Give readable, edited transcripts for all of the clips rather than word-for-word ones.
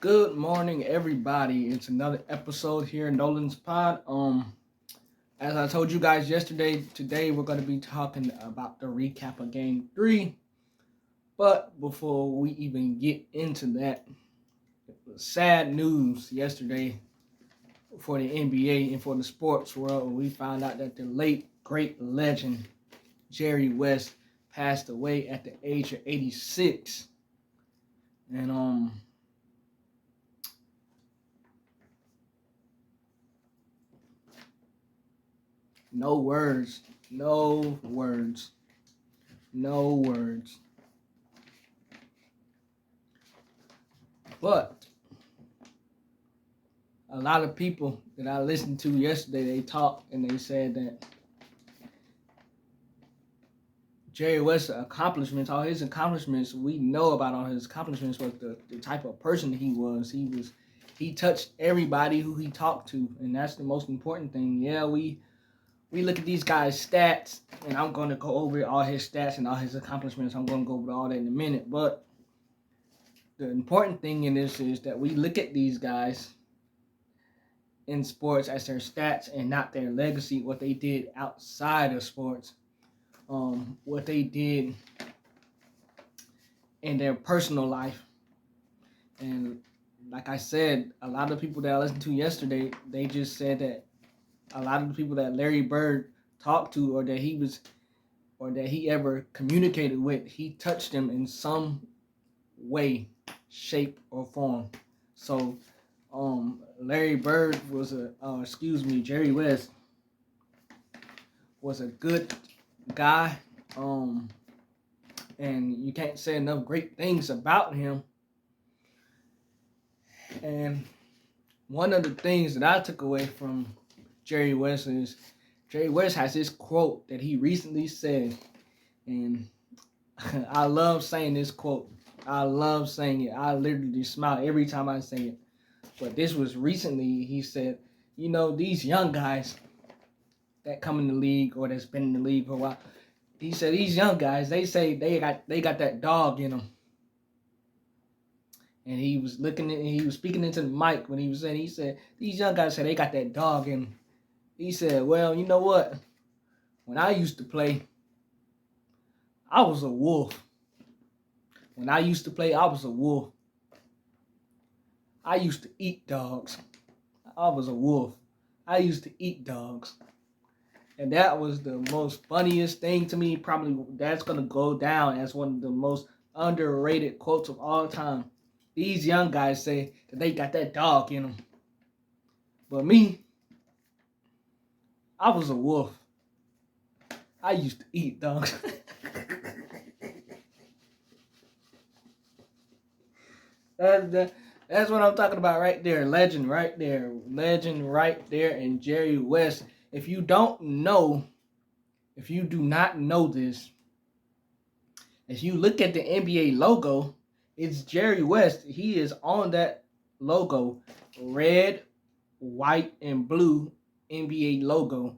Good morning, everybody. It's another episode here in Nolan's Pod. As I told you guys yesterday, today we're going to be talking about the recap of Game 3. But before we even get into that, it was sad news yesterday for the NBA and for the sports world. We found out that the late, great legend, Jerry West, passed away at the age of 86. And, no words. No words. No words. But a lot of people that I listened to yesterday, they talked and they said that Jerry West's accomplishments, all his accomplishments, we know about all his accomplishments, but the type of person he was. He touched everybody who he talked to, and that's the most important thing. Yeah, we look at these guys' stats, and I'm going to go over all his stats and all his accomplishments. I'm going to go over all that in a minute. But the important thing in this is that we look at these guys in sports as their stats and not their legacy, what they did outside of sports, what they did in their personal life. And like I said, a lot of people that I listened to yesterday, they just said that a lot of the people that Larry Bird talked to or that he ever communicated with, he touched them in some way, shape, or form. So Larry Bird was Jerry West was a good guy. And you can't say enough great things about him. And one of the things that I took away from Jerry West is Jerry West has this quote that he recently said, and I love saying this quote. I love saying it. I literally smile every time I say it. But this was recently, he said, these young guys that come in the league or that's been in the league for a while, he said these young guys, they say they got that dog in them. And he was speaking into the mic when he said, these young guys said they got that dog in them. He said, well, you know what? When I used to play, I was a wolf. When I used to play, I was a wolf. I used to eat dogs. I was a wolf. I used to eat dogs. And that was the most funniest thing to me. Probably that's going to go down as one of the most underrated quotes of all time. These young guys say that they got that dog in them. But me, I was a wolf. I used to eat dogs. That's what I'm talking about right there. Legend right there. Legend right there. And Jerry West. If you do not know this, if you look at the NBA logo, it's Jerry West. He is on that logo. Red, white, and blue NBA logo.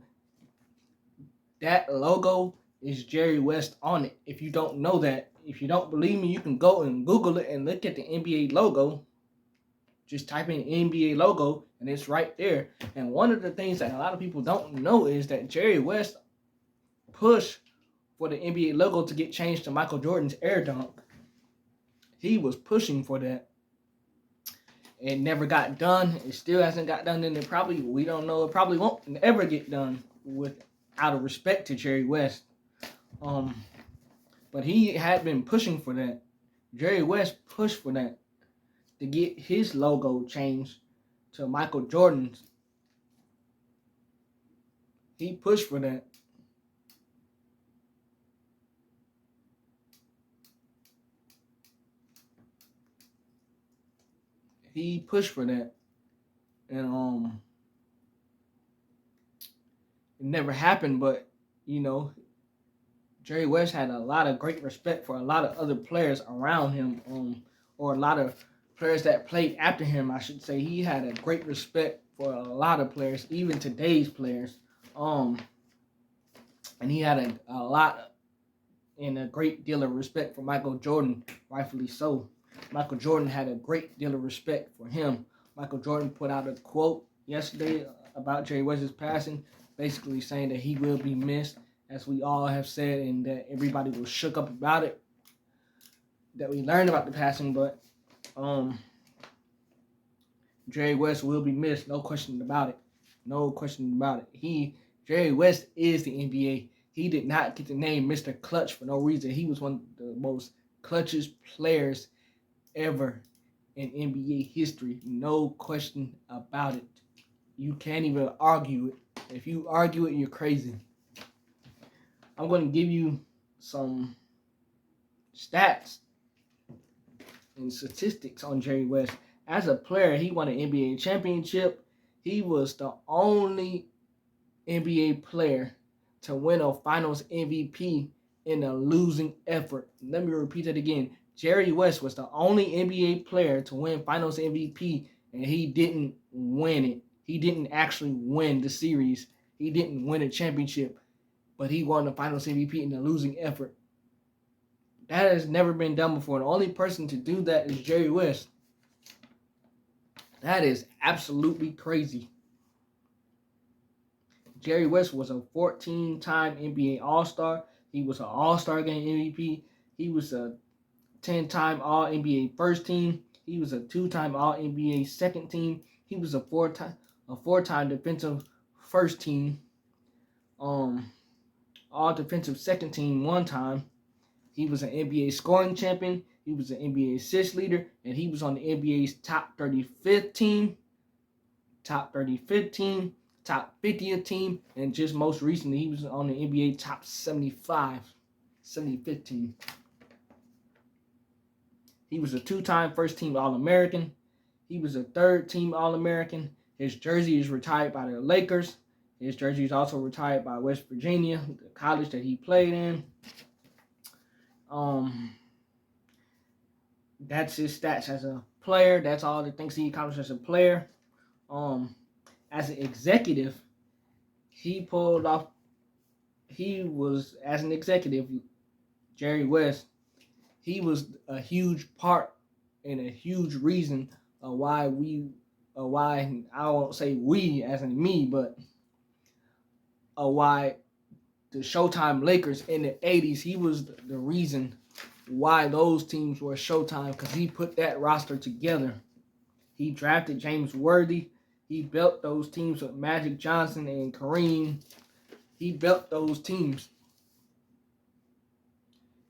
That logo is Jerry West on it. If you don't know that, if you don't believe me, you can go and Google it and look at the NBA logo. Just type in NBA logo and it's right there. And one of the things that a lot of people don't know is that Jerry West pushed for the NBA logo to get changed to Michael Jordan's Air Dunk. He was pushing for that. It never got done. It still hasn't got done. And we don't know, it probably won't ever get done out of respect to Jerry West. But he had been pushing for that. Jerry West pushed for that to get his logo changed to Michael Jordan's. He pushed for that. He pushed for that. And it never happened, but Jerry West had a lot of great respect for a lot of other players around him, or a lot of players that played after him, I should say. He had a great respect for a lot of players, even today's players. And he had a lot and a great deal of respect for Michael Jordan, rightfully so. Michael Jordan had a great deal of respect for him. Michael Jordan put out a quote yesterday about Jerry West's passing, basically saying that he will be missed, as we all have said, and that everybody was shook up about it, that we learned about the passing, but Jerry West will be missed, no question about it. No question about it. Jerry West is the NBA. He did not get the name Mr. Clutch for no reason. He was one of the most clutchest players ever in NBA history. No question about it. You can't even argue it. If you argue it, you're crazy. I'm going to give you some stats and statistics on Jerry West. As a player, he won an NBA championship. He was the only NBA player to win a Finals MVP in a losing effort. Let me repeat that again. Jerry West was the only NBA player to win Finals MVP, and he didn't win it. He didn't actually win the series. He didn't win a championship, but he won the Finals MVP in a losing effort. That has never been done before. The only person to do that is Jerry West. That is absolutely crazy. Jerry West was a 14-time NBA All-Star. He was an All-Star Game MVP. He was a 10-time All-NBA First Team. He was a 2-time All-NBA Second Team. He was a four-time Defensive First Team. All-Defensive Second Team 1 time. He was an NBA scoring champion. He was an NBA assist leader, and he was on the NBA's top 35th team, top 35th team, top 50th team, and just most recently, he was on the NBA top 75th team. He was a 2-time first-team All-American. He was a 3rd-team All-American. His jersey is retired by the Lakers. His jersey is also retired by West Virginia, the college that he played in. That's his stats as a player. That's all the things he accomplished as a player. As an executive, Jerry West, he was a huge part and a huge reason of why I won't say we as in me, but why the Showtime Lakers in the 80s, he was the reason why those teams were Showtime, because he put that roster together. He drafted James Worthy. He built those teams with Magic Johnson and Kareem. He built those teams.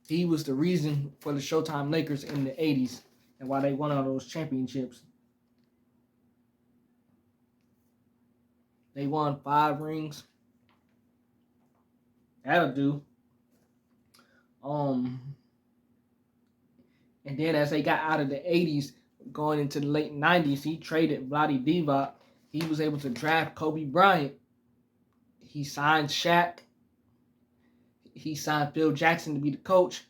He was the reason for the Showtime Lakers in the 80s and why they won all those championships. They won 5 rings. That'll do. And then as they got out of the 80s, going into the late 90s, he traded Vlade Divac. He was able to draft Kobe Bryant. He signed Shaq. He signed Phil Jackson to be the coach.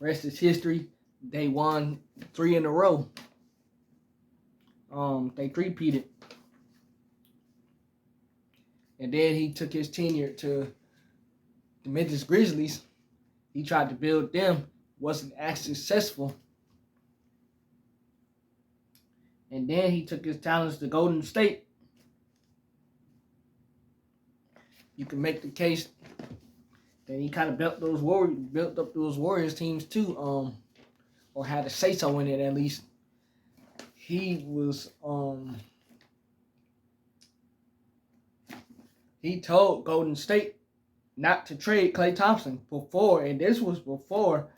Rest is history. They won 3 in a row. They three-peated. And then he took his tenure to the Memphis Grizzlies. He tried to build them. Wasn't as successful. And then he took his talents to Golden State. You can make the case that he kind of built up those Warriors teams too, or had a say so in it at least. He told Golden State not to trade Klay Thompson before, and this was before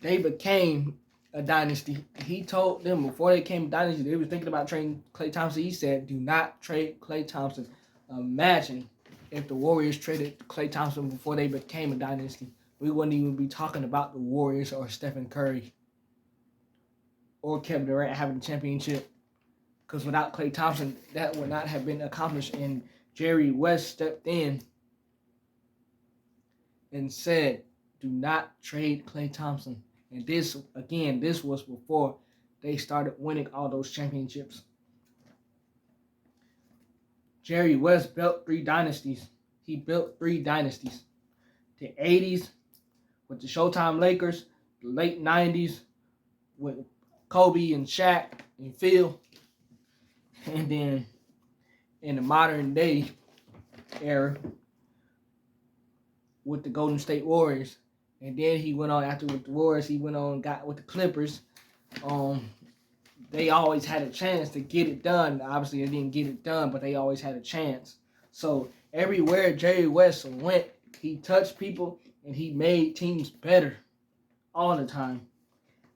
they became a dynasty. He told them before they became a dynasty, they were thinking about trading Klay Thompson. He said, do not trade Klay Thompson. Imagine if the Warriors traded Klay Thompson before they became a dynasty. We wouldn't even be talking about the Warriors or Stephen Curry or Kevin Durant having a championship. Because without Klay Thompson, that would not have been accomplished. And Jerry West stepped in and said, do not trade Klay Thompson. And this was before they started winning all those championships. Jerry West built 3 dynasties. He built 3 dynasties. The 80s with the Showtime Lakers, the late 90s with Kobe and Shaq and Phil. And then in the modern day era with the Golden State Warriors. And then he went on after with the Warriors, he went on and got with the Clippers. They always had a chance to get it done. Obviously, they didn't get it done, but they always had a chance. So everywhere Jerry West went, he touched people and he made teams better all the time.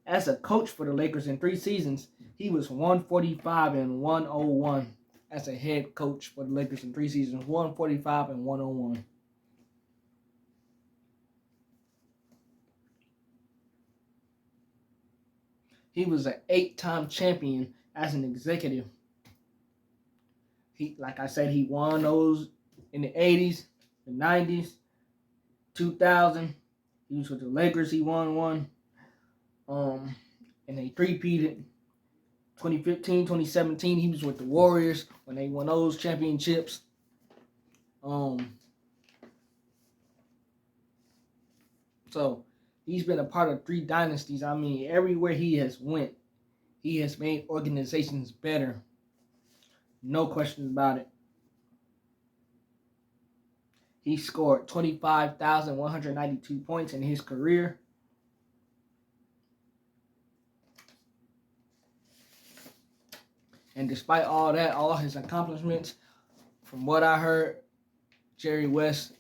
As a coach for the Lakers in 3 seasons, he was 145 and 101. As a head coach for the Lakers in 3 seasons, 145 and 101. He was an 8-time champion as an executive. He, like I said, he won those in the 80s, the 90s, 2000. He was with the Lakers. He won one. And they three-peated. 2015, 2017, he was with the Warriors when they won those championships. So he's been a part of 3 dynasties. I mean, everywhere he has went, he has made organizations better. No question about it. He scored 25,192 points in his career. And despite all that, all his accomplishments, from what I heard, Jerry West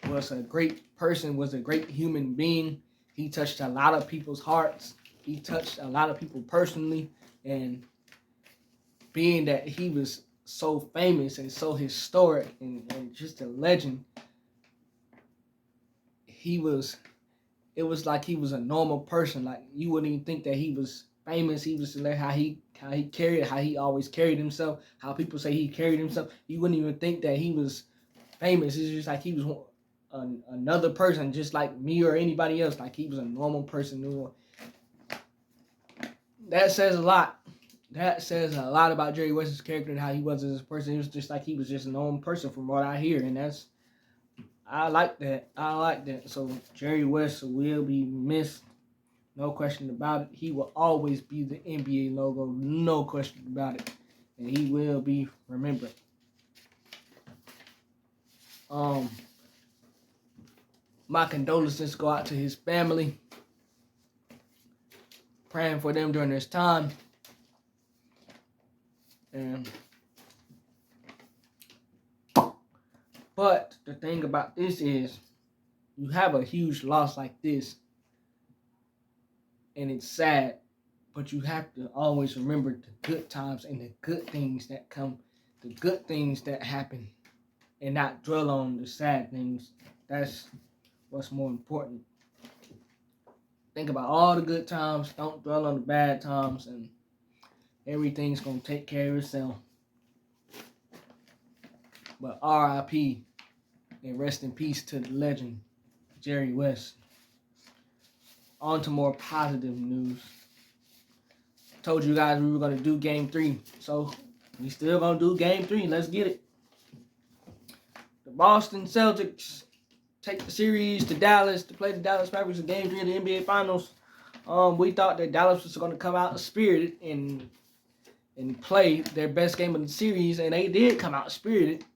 was a great person, was a great human being. He touched a lot of people's hearts. He touched a lot of people personally. And being that he was so famous and so historic and just a legend, it was like he was a normal person. Like, you wouldn't even think that he was famous. He was like how he carried, how he always carried himself, how people say he carried himself. You wouldn't even think that he was famous. It's just like he was another person, just like me or anybody else. Like, he was a normal person. That says a lot. That says a lot about Jerry West's character and how he was as a person. It was just like he was just a normal person from what I hear. And I like that. So Jerry West will be missed. No question about it. He will always be the NBA logo. No question about it. And he will be remembered. My condolences go out to his family. Praying for them during this time. But the thing about this is, you have a huge loss like this, and it's sad, but you have to always remember the good times and the good things that come, the good things that happen, and not dwell on the sad things. That's what's more important. Think about all the good times, don't dwell on the bad times, and everything's going to take care of itself. But R.I.P. and rest in peace to the legend, Jerry West. On to more positive news. Told you guys we were going to do Game 3. So, we still going to do Game 3. Let's get it. The Boston Celtics take the series to Dallas to play the Dallas Mavericks in Game 3 of the NBA Finals. We thought that Dallas was going to come out spirited and play their best game of the series, and they did come out spirited.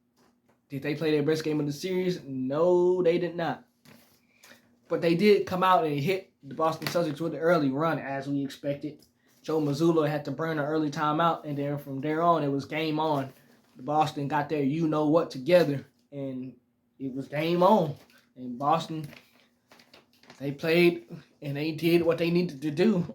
Did they play their best game of the series? No, they did not. But they did come out and hit the Boston Celtics with an early run, as we expected. Joe Mazzulla had to burn an early timeout, and then from there on, it was game on. The Boston got their you-know-what together, and it was game on. And Boston, they played, and they did what they needed to do.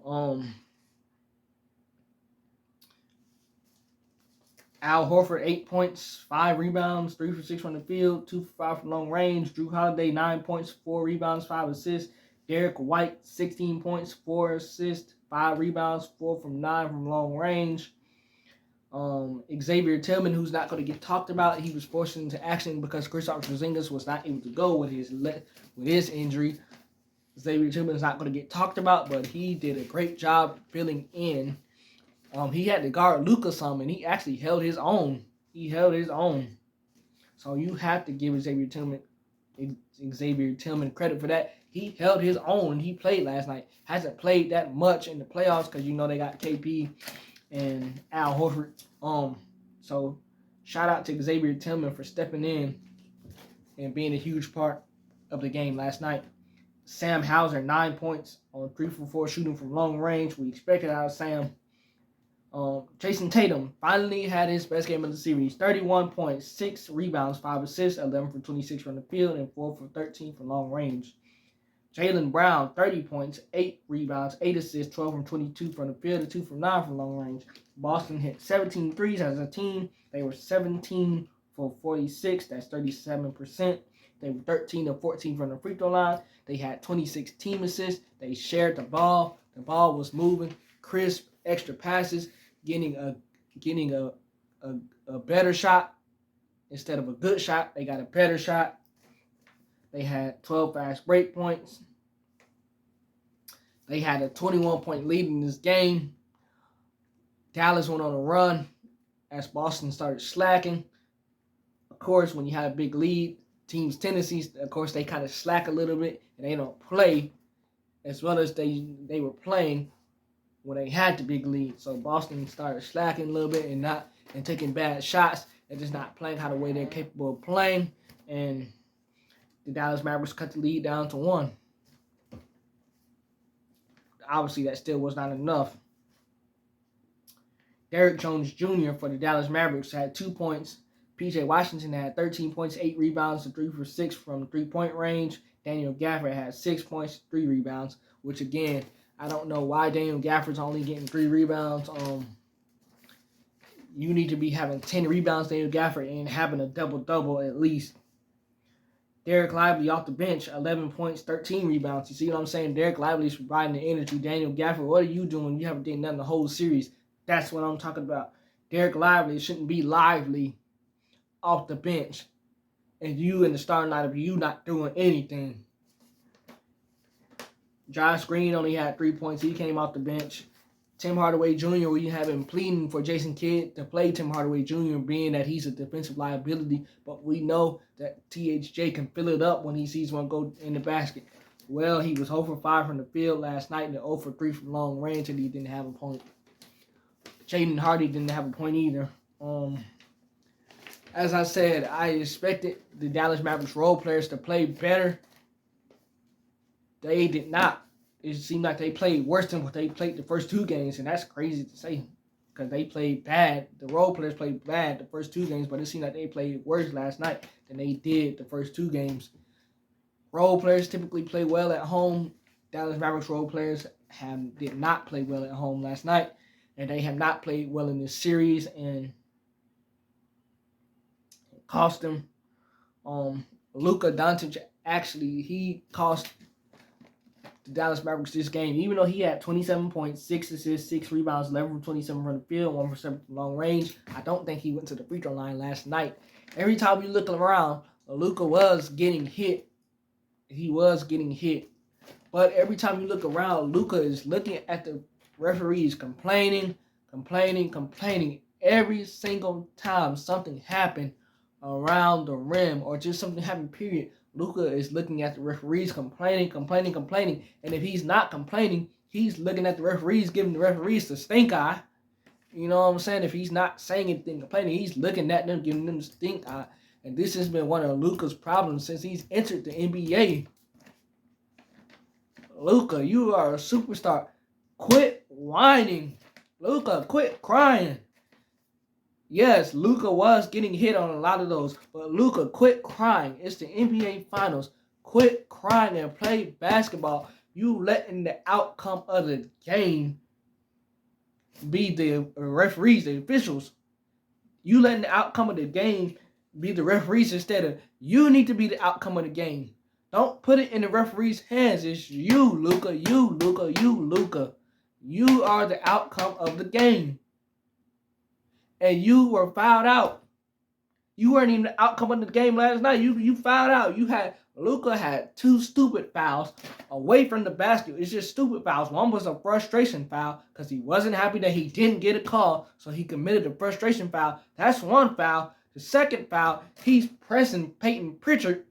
Al Horford, 8 points, 5 rebounds, 3 for 6 from the field, 2 for 5 from long range. Drew Holiday, 9 points, 4 rebounds, 5 assists. Derek White, 16 points, 4 assists, 5 rebounds, 4 from 9 from long range. Xavier Tillman, who's not going to get talked about, he was forced into action because Kristaps Porzingis was not able to go with his injury. Xavier Tillman's not going to get talked about, but he did a great job filling in. He had to guard Luka some, and he actually held his own. So you have to give Xavier Tillman Xavier Tillman credit for that. He held his own. He played last night. Hasn't played that much in the playoffs because they got KP and Al Horford. So shout out to Xavier Tillman for stepping in and being a huge part of the game last night. Sam Hauser, 9 points on 3 for 4 shooting from long range. We expected out of Sam. Jason Tatum finally had his best game of the series. 31 points, 6 rebounds, 5 assists, 11 for 26 from the field, and 4 for 13 from long range. Jaylen Brown, 30 points, 8 rebounds, 8 assists, 12 from 22 from the field, and 2 from 9 from long range. Boston hit 17 threes as a team. They were 17 for 46. That's 37%. They were 13 of 14 from the free throw line. They had 26 team assists. They shared the ball. The ball was moving, crisp, extra passes, getting a better shot instead of a good shot. They got a better shot. They had 12 fast break points. They had a 21-point lead in this game. Dallas went on a run as Boston started slacking. Of course, when you have a big lead, teams' tendencies, of course, they kind of slack a little bit and they don't play as well as they were playing when they had the big lead. So Boston started slacking a little bit and taking bad shots and just not playing how the way they're capable of playing. And the Dallas Mavericks cut the lead down to 1. Obviously, that still was not enough. Derrick Jones Jr. for the Dallas Mavericks had 2 points. P.J. Washington had 13 points, 8 rebounds, and 3 for 6 from three-point range. Daniel Gafford had 6 points, 3 rebounds, which, again, I don't know why Daniel Gafford's only getting 3 rebounds. You need to be having 10 rebounds, Daniel Gafford, and having a double-double at least. Derek Lively off the bench, 11 points, 13 rebounds. You see what I'm saying? Derek Lively's providing the energy. Daniel Gafford, what are you doing? You haven't done nothing the whole series. That's what I'm talking about. Derek Lively shouldn't be lively off the bench. And you in the starting lineup, you not doing anything. Josh Green only had 3 points. He came off the bench. Tim Hardaway Jr., we have been pleading for Jason Kidd to play Tim Hardaway Jr., being that he's a defensive liability, but we know that THJ can fill it up when he sees one go in the basket. Well, he was 0 for 5 from the field last night and 0 for 3 from long range, and he didn't have a point. Jaden Hardy didn't have a point either. As I said, I expected the Dallas Mavericks role players to play better. They did not. It seemed like they played worse than what they played the first 2 games, and that's crazy to say because they played bad. The role players played bad the first 2 games, but it seemed like they played worse last night than they did the first 2 games. Role players typically play well at home. Dallas Mavericks role players did not play well at home last night, and they have not played well in this series, and it cost them. Luka Doncic actually, he cost the Dallas Mavericks this game, even though he had 27 points, 6 assists, 6 rebounds, 11 from 27 from the field, 1 for 7 from long range. I don't think he went to the free throw line last night. Every time you look around, Luka was getting hit. He was getting hit. But every time you look around, Luka is looking at the referees complaining. Every single time something happened around the rim or just something happened, period, Luka is looking at the referees complaining. And if he's not complaining, he's looking at the referees, giving the referees the stink eye. You know what I'm saying? If he's not saying anything, complaining, he's looking at them, giving them the stink eye. And this has been one of Luka's problems since he's entered the NBA. Luka, you are a superstar. Quit whining. Luka, quit crying. Yes, Luka was getting hit on a lot of those, but Luka, quit crying. It's the NBA Finals. Quit crying and play basketball. You letting the outcome of the game be the referees, the officials. You letting the outcome of the game be the referees instead of you need to be the outcome of the game. Don't put it in the referee's hands. It's you, Luka. You, Luka. You, Luka. You are the outcome of the game. And you were fouled out. You weren't even the outcome of the game last night. You fouled out. Luka had 2 stupid fouls away from the basket. It's just stupid fouls. One was a frustration foul because he wasn't happy that he didn't get a call, so he committed a frustration foul. That's one foul. The second foul, he's pressing Peyton Pritchard.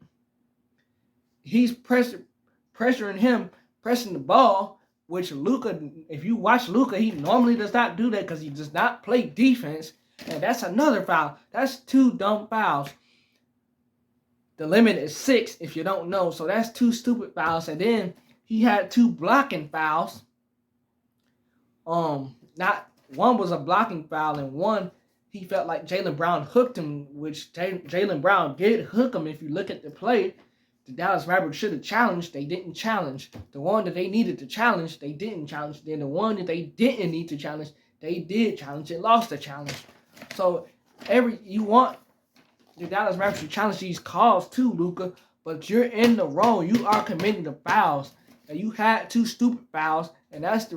he's pressuring him, pressing the ball, which Luka, if you watch Luka, he normally does not do that because he does not play defense. And that's another foul. That's 2 dumb fouls. The limit is 6 if you don't know. So that's 2 stupid fouls. And then he had 2 blocking fouls. Not one was a blocking foul, and one he felt like Jaylen Brown hooked him, which Jaylen Brown did hook him. If you look at the play, the Dallas Mavericks should have challenged. They didn't challenge. The one that they needed to challenge, they didn't challenge. Then the one that they didn't need to challenge, they did challenge and lost the challenge. So you want the Dallas Mavericks to challenge these calls too, Luka, but you're in the wrong. You are committing the fouls, and you had 2 stupid fouls, and that's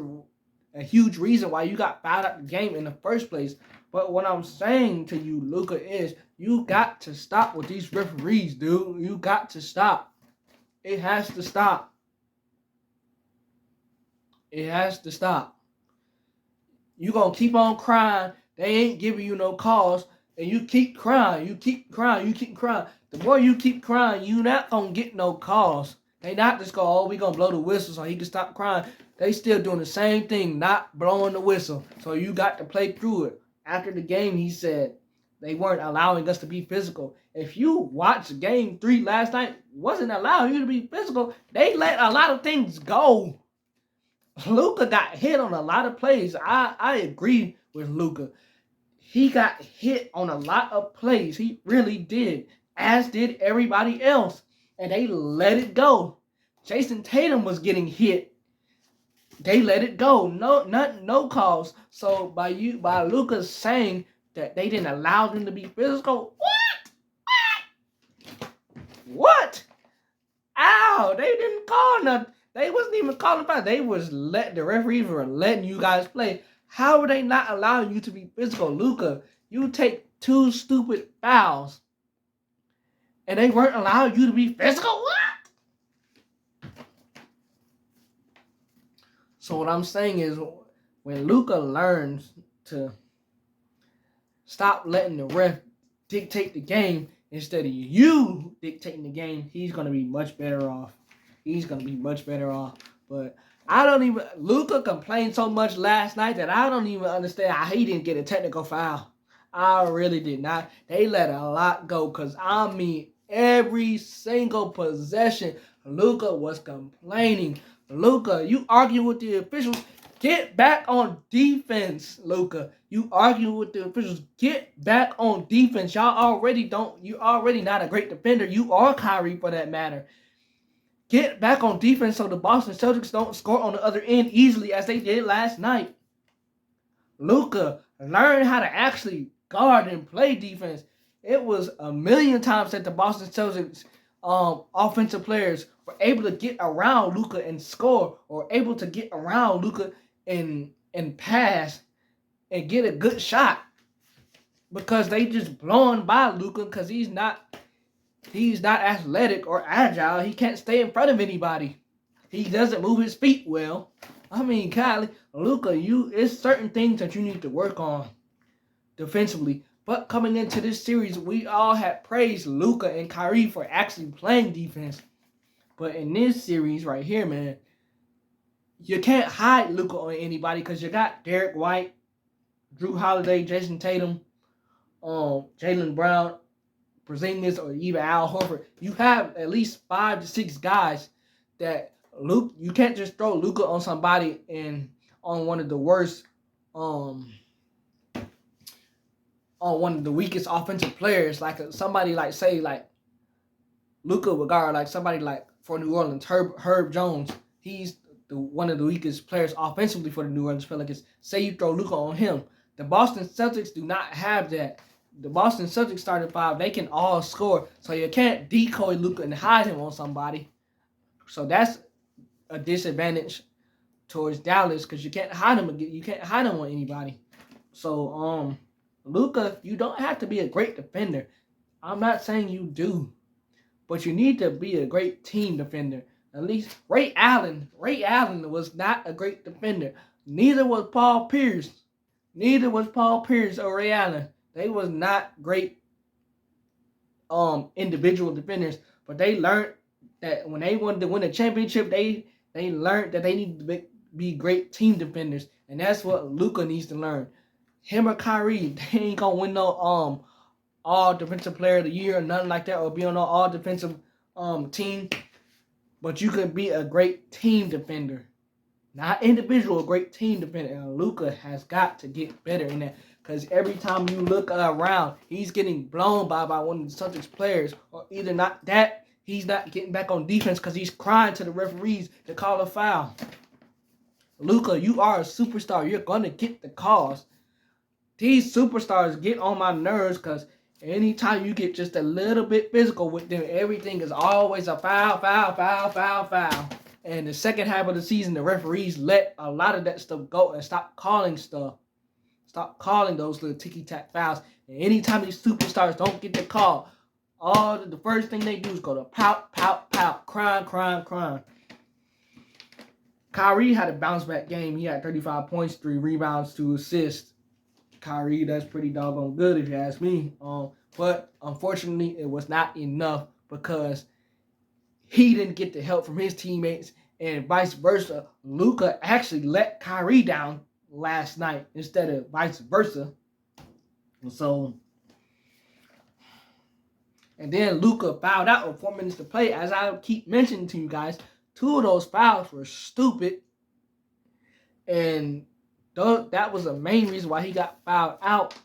a huge reason why you got fouled out the game in the first place. But what I'm saying to you, Luka, is you got to stop with these referees, dude. You got to stop. It has to stop. It has to stop. You gonna keep on crying. They ain't giving you no calls, and you keep crying. You keep crying. You keep crying. The more you keep crying, you not gonna get no calls. They not just go, oh, we gonna blow the whistle so he can stop crying. They still doing the same thing, not blowing the whistle. So you got to play through it. After the game, he said they weren't allowing us to be physical. If you watched Game 3 last night, wasn't allowing you to be physical. They let a lot of things go. Luka got hit on a lot of plays. I agree with Luka. He got hit on a lot of plays. He really did, as did everybody else. And they let it go. Jason Tatum was getting hit. They let it go. No calls. So by Luka saying that they didn't allow them to be physical, what? Ow! They didn't call nothing. They wasn't even calling fouls. They was the referees were letting you guys play. How were they not allowing you to be physical, Luka? You take 2 stupid fouls, and they weren't allowing you to be physical. What? So what I'm saying is, when Luka learns to stop letting the ref dictate the game instead of you dictating the game, he's going to be much better off. He's going to be much better off. But Luka complained so much last night that I don't even understand how he didn't get a technical foul. I really did not. They let a lot go because, I mean, every single possession, Luka was complaining. Luka, you argue with the officials. Get back on defense, Luka. You argue with the officials. Get back on defense. You're already not a great defender. You are Kyrie for that matter. Get back on defense so the Boston Celtics don't score on the other end easily as they did last night. Luka, learn how to actually guard and play defense. It was a million times that the Boston Celtics offensive players were able to get around Luka and score, or able to get around Luka and pass and get a good shot, because they just blowing by Luka because he's not athletic or agile. He can't stay in front of anybody. He doesn't move his feet well. I mean, Luka, it's certain things that you need to work on defensively. But coming into this series, we all had praised Luka and Kyrie for actually playing defense. But in this series right here, man, you can't hide Luka on anybody because you got Derek White, Drew Holiday, Jason Tatum, Jaylen Brown, Porzingis, or even Al Horford. You have at least 5 to 6 guys that you can't just throw Luka on somebody and on one of the worst, on one of the weakest offensive players, like somebody like, say, like Luka would guard like somebody like for New Orleans, Herb Jones. He's one of the weakest players offensively for the New Orleans Pelicans. Say you throw Luka on him. The Boston Celtics do not have that. The Boston Celtics starting 5, they can all score. So you can't decoy Luka and hide him on somebody. So that's a disadvantage towards Dallas because you can't hide him. You can't hide him on anybody. So Luka, you don't have to be a great defender. I'm not saying you do, but you need to be a great team defender. At least Ray Allen was not a great defender. Neither was Paul Pierce. Or Ray Allen. They was not great individual defenders, but they learned that when they wanted to win a championship, they learned that they need to be great team defenders, and that's what Luka needs to learn. Him or Kyrie, they ain't gonna win no all defensive player of the year or nothing like that, or be on no all defensive team. But you can be a great team defender. Not individual, a great team defender. And Luka has got to get better in that. Because every time you look around, he's getting blown by one of the Celtics players. Or either not that, he's not getting back on defense because he's crying to the referees to call a foul. Luka, you are a superstar. You're going to get the calls. These superstars get on my nerves because anytime you get just a little bit physical with them, everything is always a foul, foul, foul, foul, foul. And the second half of the season, the referees let a lot of that stuff go and stop calling stuff. Stop calling those little ticky-tack fouls. And anytime these superstars don't get the call, the first thing they do is go to pout, pout, pout, crying, crying, crying. Kyrie had a bounce-back game. He had 35 points, 3 rebounds, 2 assists. Kyrie, that's pretty doggone good if you ask me. But unfortunately, it was not enough because he didn't get the help from his teammates, and vice versa. Luka actually let Kyrie down last night instead of vice versa. And then Luka fouled out with 4 minutes to play. As I keep mentioning to you guys, 2 of those fouls were stupid, and that was the main reason why he got fouled out.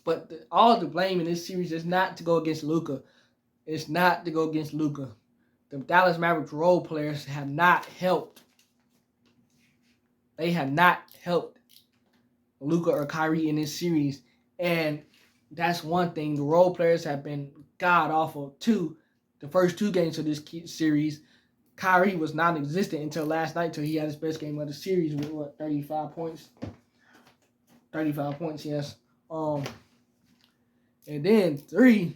But all the blame in this series is not to go against Luka. It's not to go against Luka. The Dallas Mavericks role players have not helped. They have not helped Luka or Kyrie in this series. And that's one thing. The role players have been god-awful too. The first 2 games of this series, Kyrie was non-existent until last night, until he had his best game of the series with 35 points. 35 points, yes. And then 3,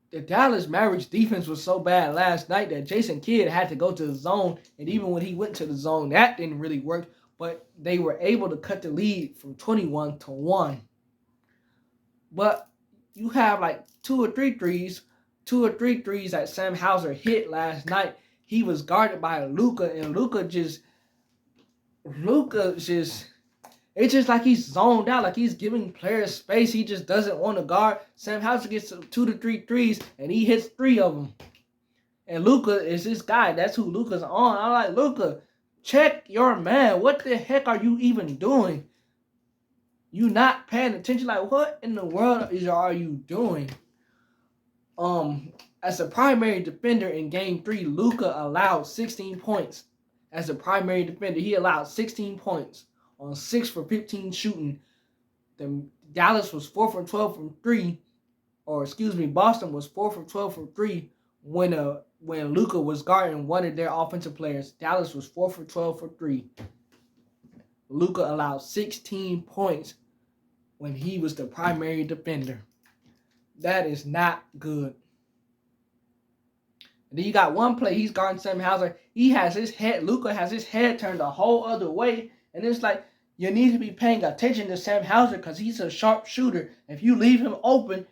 the Dallas Mavericks defense was so bad last night that Jason Kidd had to go to the zone. And even when he went to the zone, that didn't really work. But they were able to cut the lead from 21-1. But you have like 2 or 3 threes that Sam Hauser hit last night. He was guarded by Luka, and Luka just it's just like he's zoned out, like he's giving players space. He just doesn't want to guard. Sam Hauser gets 2 to 3 threes, and he hits 3 of them. And Luka is this guy. That's who Luka's on. I'm like, Luka, check your man. What the heck are you even doing? You not paying attention. Like, what in the world are you doing? As a primary defender in Game 3, Luka allowed 16 points. As a primary defender, he allowed 16 points. On 6 for 15 shooting. Dallas was 4 for 12 from 3. Boston was 4 for 12 from 3 when Luka was guarding one of their offensive players. Dallas was 4 for 12 for 3. Luka allowed 16 points when he was the primary defender. That is not good. And then you got one play, he's guarding Sam Hauser. Luka has his head turned the whole other way. And it's like, you need to be paying attention to Sam Hauser because he's a sharp shooter. If you leave him open,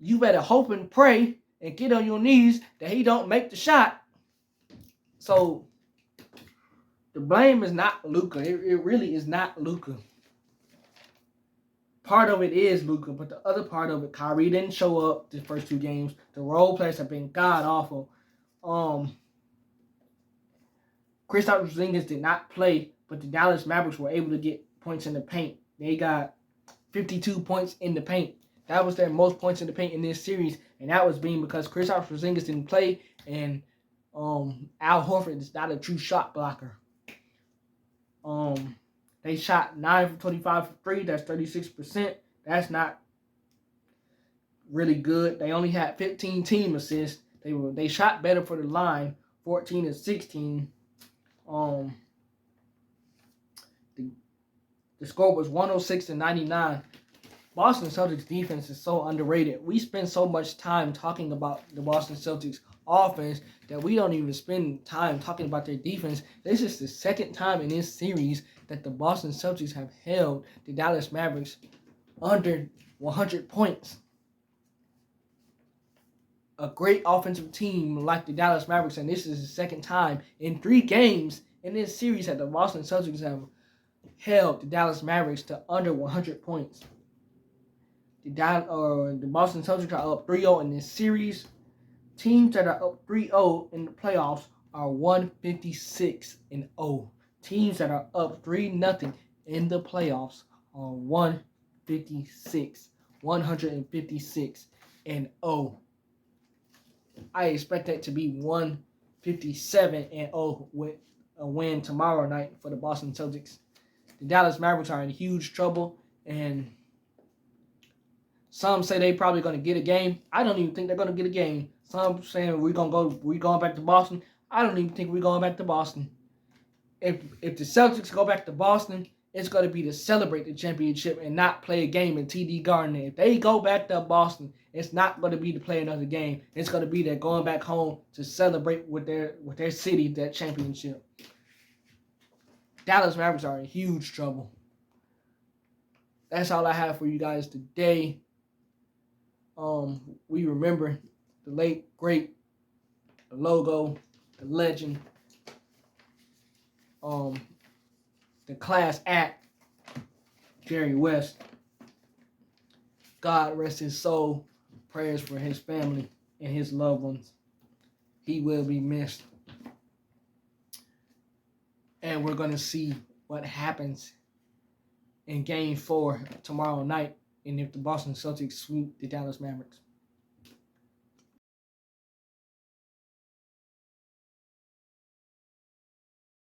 you better hope and pray and get on your knees that he don't make the shot. So, the blame is not Luka. It really is not Luka. Part of it is Luka, but the other part of it, Kyrie didn't show up the first 2 games. The role players have been god-awful. Kristaps Porzingis did not play, but the Dallas Mavericks were able to get points in the paint. They got 52 points in the paint. That was their most points in the paint in this series, and that was being because Kristaps Porzingis didn't play, and Al Horford is not a true shot blocker. They shot 9 for 25 for 3. That's 36%. That's not really good. They only had 15 team assists. They shot better for the line, 14 and 16. The score was 106-99. Boston Celtics defense is so underrated. We spend so much time talking about the Boston Celtics offense that we don't even spend time talking about their defense. This is the second time in this series that the Boston Celtics have held the Dallas Mavericks under 100 points. A great offensive team like the Dallas Mavericks, and this is the second time in 3 games in this series that the Boston Celtics have held the Dallas Mavericks to under 100 points. The Boston Celtics are up 3-0 in this series. Teams that are up 3-0 in the playoffs are 156-0. Teams that are up 3-0 in the playoffs are 156-0. I expect that to be 157-0 with a win tomorrow night for the Boston Celtics. The Dallas Mavericks are in huge trouble, and some say they probably going to get a game. I don't even think they're going to get a game. Some saying we're going back to Boston. I don't even think we're going back to Boston. If the Celtics go back to Boston, it's going to be to celebrate the championship and not play a game in TD Garden. If they go back to Boston, it's not going to be to play another game. It's going to be they're going back home to celebrate with their city that championship. Dallas Mavericks are in huge trouble. That's all I have for you guys today. We remember the late, great, the logo, the legend, the class act, Jerry West. God rest his soul. Prayers for his family and his loved ones. He will be missed. And we're going to see what happens in Game 4 tomorrow night, and if the Boston Celtics sweep the Dallas Mavericks.